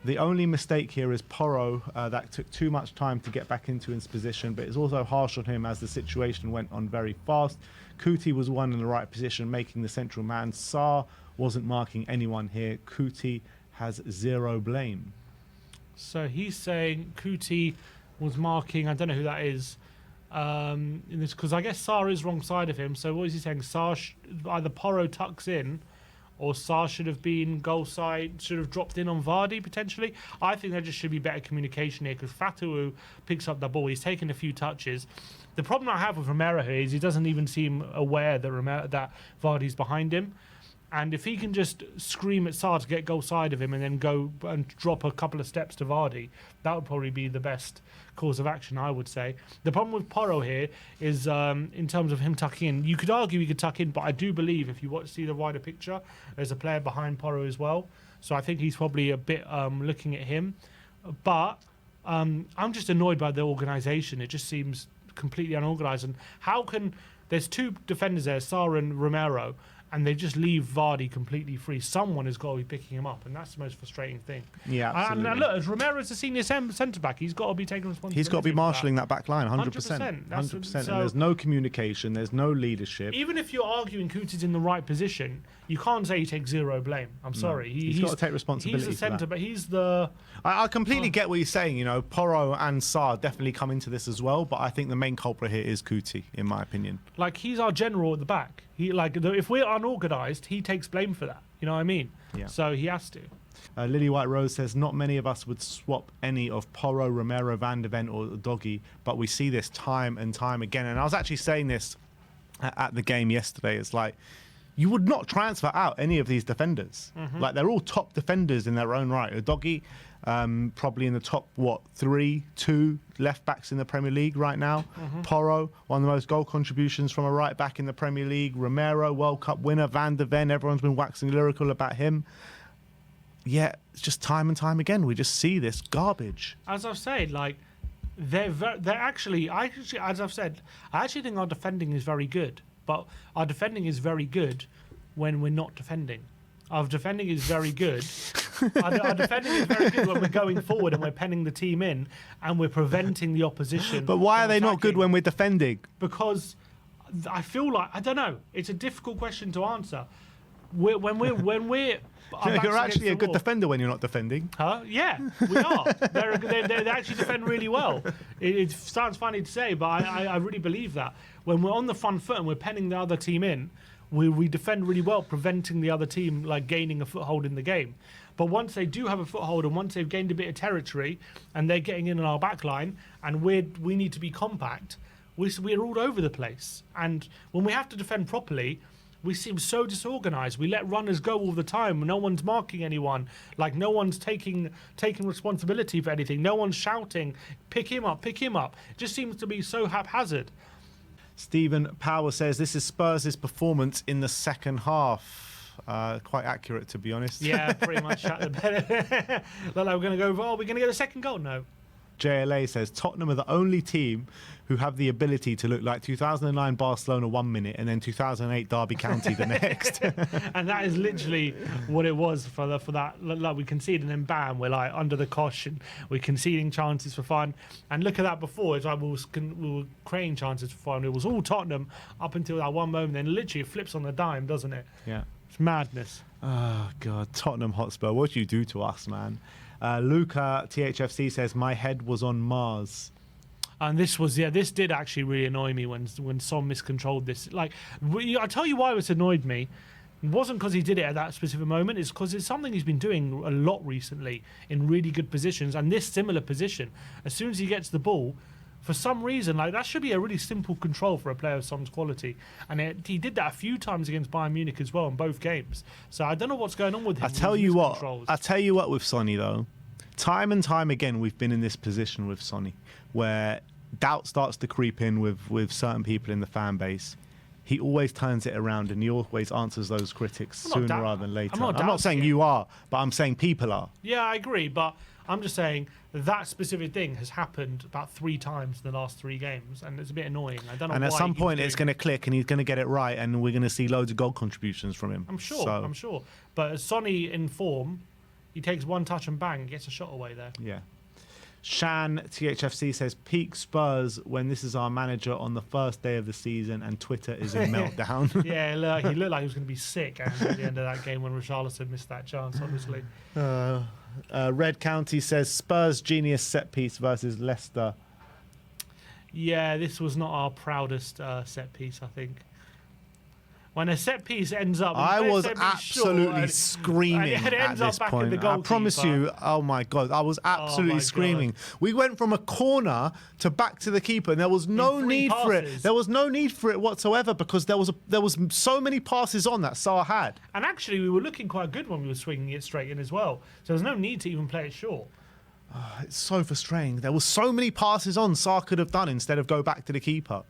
The only mistake here is Porro. That took too much time to get back into his position, but it's also harsh on him as the situation went on very fast. Kuti was one in the right position, making the central man. Sarr wasn't marking anyone here. Kuti has zero blame. So he's saying Kuti was marking, I don't know who that is, in this, because I guess Sarr is wrong side of him. So what is he saying? Sarr, either Porro tucks in, or Sarr should have been goal side, should have dropped in on Vardy potentially. I think there just should be better communication here, because Fatawu picks up the ball. He's taken a few touches. The problem I have with Romero here is he doesn't even seem aware that Vardy's behind him. And if he can just scream at Sarr to get goal side of him and then go and drop a couple of steps to Vardy, that would probably be the best course of action, I would say. The problem with Porro here is, in terms of him tucking in, you could argue he could tuck in, but I do believe if you see the wider picture, there's a player behind Porro as well. So I think he's probably a bit looking at him. But I'm just annoyed by the organisation. It just seems completely unorganised. And how can... There's two defenders there, Sarr and Romero, and they just leave Vardy completely free. Someone has got to be picking him up, and that's the most frustrating thing. Yeah, absolutely. And look, as Romero's a senior centre-back, he's got to be taking responsibility. He's got to be marshalling that back line, 100%. 100%. So, and there's no communication, there's no leadership. Even if you're arguing Kuti's in the right position, you can't say he takes zero blame. I'm sorry. He's got to take responsibility. He's the centre, but he's the... I completely get what you're saying. You know, Porro and Sarr definitely come into this as well, but I think the main culprit here is Kuti, in my opinion. Like, he's our general at the back. If we're unorganised, he takes blame for that. You know what I mean? Yeah. So he has to. Lily White Rose says, not many of us would swap any of Porro, Romero, Van de Ven or Doggy, but we see this time and time again. And I was actually saying this at the game yesterday. It's like, you would not transfer out any of these defenders. Mm-hmm. Like, they're all top defenders in their own right. Doggy, probably in the top, 2 left backs in the Premier League right now. Mm-hmm. Porro, one of the most goal contributions from a right back in the Premier League. Romero, World Cup winner. Van de Ven, everyone's been waxing lyrical about him. Yeah, it's just time and time again. We just see this garbage. As I've said, like, they're actually, as I've said, I actually think our defending is very good. But our defending is very good when we're not defending. Our defending is very good. Our defending is very good when we're going forward and we're penning the team in and we're preventing the opposition. But why are they not good when we're defending? Because I feel like, I don't know, it's a difficult question to answer. When we're you're actually a good defender when you're not defending. Huh? Yeah, we are. They actually defend really well. It sounds funny to say, but I really believe that. When we're on the front foot and we're penning the other team in, we defend really well, preventing the other team like gaining a foothold in the game. But once they do have a foothold and once they've gained a bit of territory and they're getting in on our back line and we need to be compact, we're all over the place. And when we have to defend properly, we seem so disorganised. We let runners go all the time. No one's marking anyone. Like, no one's taking responsibility for anything. No one's shouting, pick him up, pick him up. It just seems to be so haphazard. Stephen Power says this is Spurs' performance in the second half. Quite accurate, to be honest. Yeah, pretty much. Like, we're going to go, we're going to get a second goal? No. JLA says Tottenham are the only team who have the ability to look like 2009 Barcelona 1 minute and then 2008 Derby County the next. And that is literally what it was for that. Like, we concede and then bam, we're like under the cosh and we're conceding chances for fun. And look at that before, it's like we were creating chances for fun. It was all Tottenham up until that one moment. Then literally it flips on the dime, doesn't it? Yeah. It's madness. Oh, God. Tottenham Hotspur, what do you do to us, man? Luca THFC says, my head was on Mars. And this did actually really annoy me when Son miscontrolled this. Like, I tell you why this annoyed me. It wasn't because he did it at that specific moment. It's because it's something he's been doing a lot recently in really good positions. And this similar position, as soon as he gets the ball, for some reason, like, that should be a really simple control for a player of Son's quality. And he did that a few times against Bayern Munich as well in both games. So I don't know what's going on with him. I tell you what with Sonny, though. Time and time again, we've been in this position with Sonny, where doubt starts to creep in with certain people in the fan base. He always turns it around and he always answers those critics sooner rather than later. I'm not saying you are, but I'm saying people are. Yeah, I agree, but I'm just saying that specific thing has happened about 3 times in the last 3 games, and it's a bit annoying. I don't know. And at some point, it's going to click, and he's going to get it right, and we're going to see loads of goal contributions from him. I'm sure. But Sonny in form, he takes one touch and bang, gets a shot away there. Yeah. Shan THFC says, peak Spurs when this is our manager on the first day of the season and Twitter is in meltdown. Yeah, he looked like he was going to be sick at the end of that game when Richarlison missed that chance, obviously. Red County says, Spurs genius set piece versus Leicester. Yeah, this was not our proudest set piece, I think. When a set piece ends up, I was absolutely screaming at this point. I promise you, oh my God, I was absolutely screaming. We went from a corner to back to the keeper, and there was no need for it. There was no need for it whatsoever because there was so many passes on that Saar had. And actually, we were looking quite good when we were swinging it straight in as well. So there's no need to even play it short. It's so frustrating. There was so many passes on Saar could have done instead of go back to the keeper.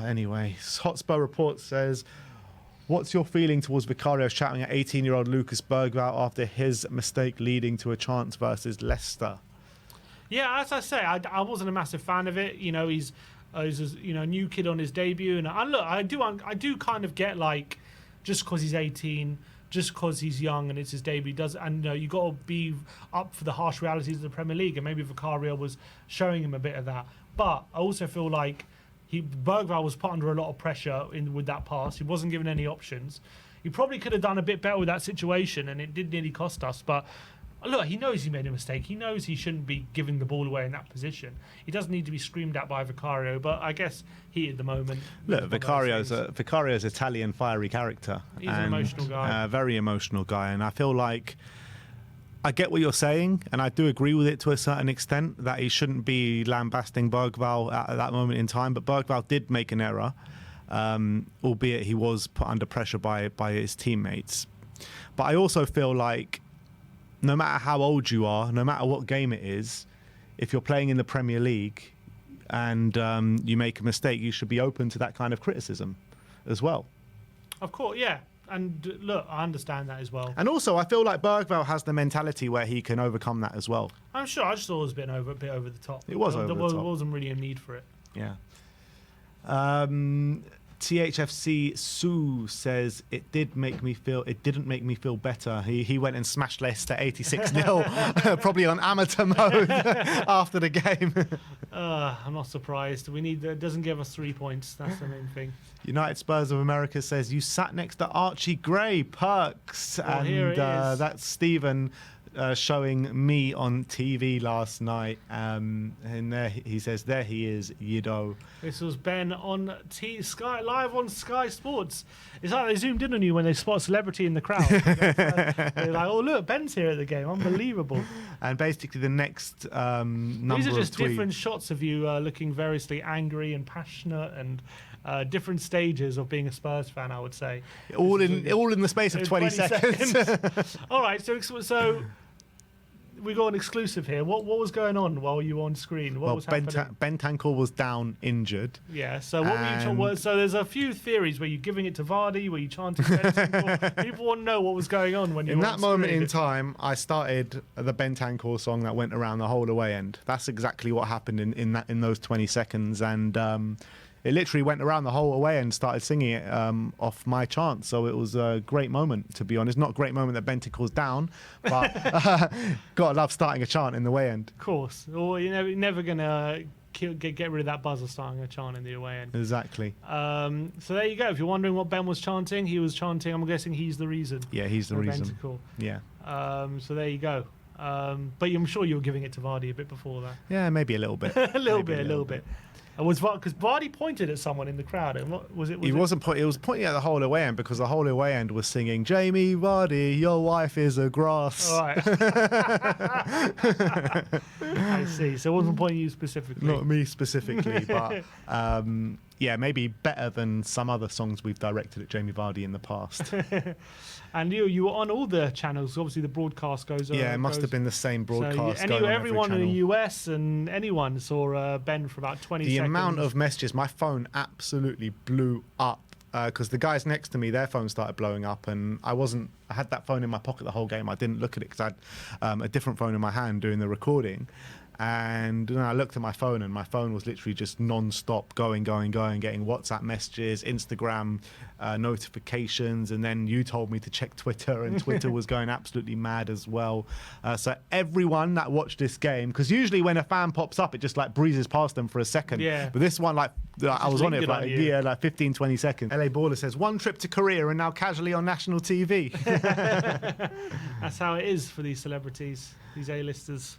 Anyway, Hotspur Report says, what's your feeling towards Vicario shouting at 18-year-old Lucas Bergvall after his mistake leading to a chance versus Leicester? Yeah, as I say, I wasn't a massive fan of it. You know, he's a new kid on his debut, and I do kind of get like, just because he's 18, just because he's young and it's his debut, you got to be up for the harsh realities of the Premier League, and maybe Vicario was showing him a bit of that. But I also feel like Bergvall was put under a lot of pressure with that pass. He wasn't given any options. He probably could have done a bit better with that situation, and it did nearly cost us. But look, he knows he made a mistake. He knows he shouldn't be giving the ball away in that position. He doesn't need to be screamed at by Vicario, but I guess he at the moment. Look, Vicario's Italian fiery character. He's an emotional guy. Very emotional guy, and I feel like I get what you're saying, and I do agree with it to a certain extent that he shouldn't be lambasting Bergvall at that moment in time. But Bergvall did make an error, albeit he was put under pressure by his teammates. But I also feel like no matter how old you are, no matter what game it is, if you're playing in the Premier League and you make a mistake, you should be open to that kind of criticism as well. Of course, yeah. And look, I understand that as well. And also, I feel like Bergvall has the mentality where he can overcome that as well. I'm sure. I just thought it was a bit over the top. It was over the top. There wasn't really a need for it. Yeah. THFC Sue says it didn't make me feel better. He went and smashed Leicester 86-0, probably on amateur mode after the game. I'm not surprised. It doesn't give us 3 points. That's the main thing. United Spurs of America says you sat next to Archie Gray, perks, well, and that's Stephen showing me on TV last night, and there he says there he is, Yido. This was Ben on Sky live on Sky Sports. It's like they zoomed in on you when they spot a celebrity in the crowd. They're like, oh look, Ben's here at the game, unbelievable. And basically the next number these are just of tweets. Different shots of you looking variously angry and passionate and different stages of being a Spurs fan, I would say. All in the space of 20 seconds. All right, so we got an exclusive here. What was going on while you were on screen? What was happening? Bentancur was down injured. Yeah. So what were you? So there's a few theories. Were you giving it to Vardy? Were you chanting? People want to know what was going on when you. In were that on moment screen. in time, I started the Bentancur song that went around the whole away end. That's exactly what happened in those 20 seconds, and it literally went around the whole away and started singing it off my chant. So it was a great moment, to be honest. Not a great moment that Bentancur's down, but gotta love starting a chant in the away end. Of course. Or you're never going to get rid of that buzz of starting a chant in the away end. Exactly. So there you go. If you're wondering what Ben was chanting, he was chanting, I'm guessing he's the reason. Yeah, he's the reason. Bentancur. Yeah. So there you go. But I'm sure you were giving it to Vardy a bit before that. Yeah, maybe a little bit. a little bit. Because Vardy pointed at someone in the crowd, and what was it? He was pointing at the whole away end because the whole away end was singing, "Jamie Vardy, your wife is a grass." All right. I see. So it wasn't pointing at you specifically. Not me specifically, but yeah, maybe better than some other songs we've directed at Jamie Vardy in the past. And you were on all the channels. Obviously, the broadcast goes on. Yeah, it must have been the same broadcast. So going on everyone every in the channel. US and anyone saw Ben for about 20 seconds. The amount of messages, my phone absolutely blew up because the guys next to me, their phone started blowing up, and I had that phone in my pocket the whole game. I didn't look at it because I had a different phone in my hand doing the recording. And I looked at my phone, and my phone was literally just non-stop going, getting WhatsApp messages, Instagram notifications, and then you told me to check Twitter, and Twitter was going absolutely mad as well. So everyone that watched this game, because usually when a fan pops up, it just like breezes past them for a second. Yeah. But this one, like I was on it for like 15, 20 seconds. LA Baller says, 1 trip to Korea and now casually on national TV. That's how it is for these celebrities, these A-listers.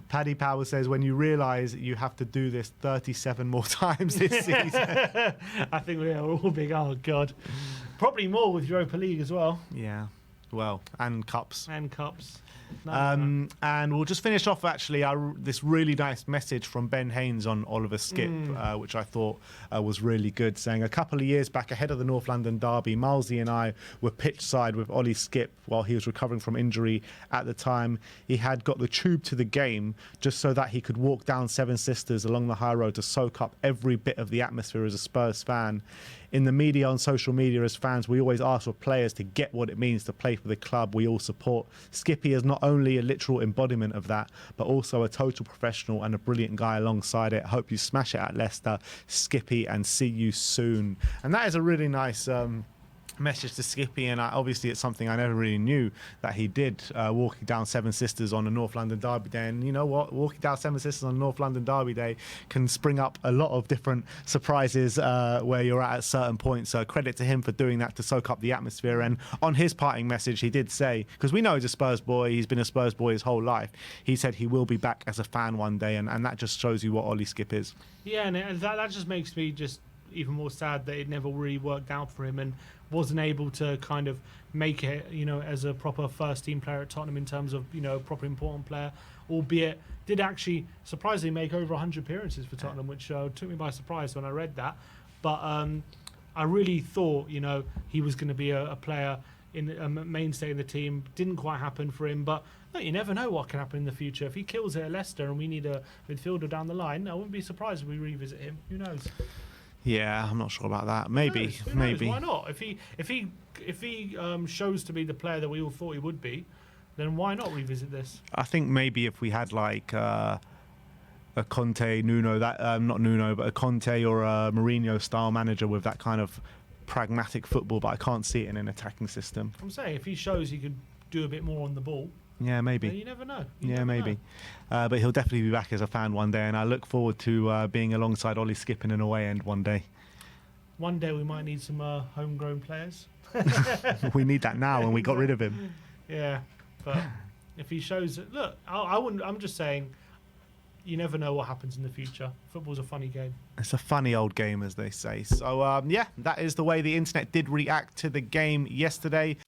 Paddy Power says, when you realise you have to do this 37 more times this season. I think we are all big, oh God. Probably more with Europa League as well. Yeah, well, and cups. And cups. And we'll just finish off actually this really nice message from Ben Haynes on Oliver Skipp, which I thought was really good, saying a couple of years back ahead of the North London derby, Milesy and I were pitch side with Ollie Skipp while he was recovering from injury. At the time, he had got the tube to the game just so that he could walk down Seven Sisters along the high road to soak up every bit of the atmosphere as a Spurs fan. In the media, on social media, as fans, we always ask for players to get what it means to play for the club we all support. Skippy is not only a literal embodiment of that, but also a total professional and a brilliant guy alongside it. Hope you smash it at Leicester, Skippy, and see you soon. And that is a really nice message to Skippy, and obviously it's something I never really knew that he did, walking down Seven Sisters on a North London derby day. And you know what, walking down Seven Sisters on a North London derby day can spring up a lot of different surprises where you're at certain points, so credit to him for doing that to soak up the atmosphere. And on his parting message, he did say, because we know he's a Spurs boy, he's been a Spurs boy his whole life, he said he will be back as a fan one day, and that just shows you what Ollie Skipp is. Yeah, and that just makes me just even more sad that it never really worked out for him and wasn't able to kind of make it, as a proper first team player at Tottenham in terms of, proper important player, albeit did actually surprisingly make over 100 appearances for Tottenham, which took me by surprise when I read that. But I really thought, he was going to be a player, in a mainstay in the team. Didn't quite happen for him, but look, you never know what can happen in the future. If he kills it at Leicester and we need a midfielder down the line, I wouldn't be surprised if we revisit him. Who knows? Yeah, I'm not sure about that. Maybe, Who knows? maybe. Why not? If he shows to be the player that we all thought he would be, then why not revisit this? I think maybe if we had like a Conte, Nuno, not Nuno, but a Conte or a Mourinho style manager with that kind of pragmatic football, but I can't see it in an attacking system. I'm saying if he shows he could do a bit more on the ball. Yeah, maybe. You never know. Maybe. But he'll definitely be back as a fan one day, and I look forward to being alongside Ollie Skipp in an away end one day. One day we might need some homegrown players. We need that now, and we got rid of him. Yeah, but if he shows... Look, I wouldn't... I'm just saying, you never know what happens in the future. Football's a funny game. It's a funny old game, as they say. So, yeah, that is the way the internet did react to the game yesterday.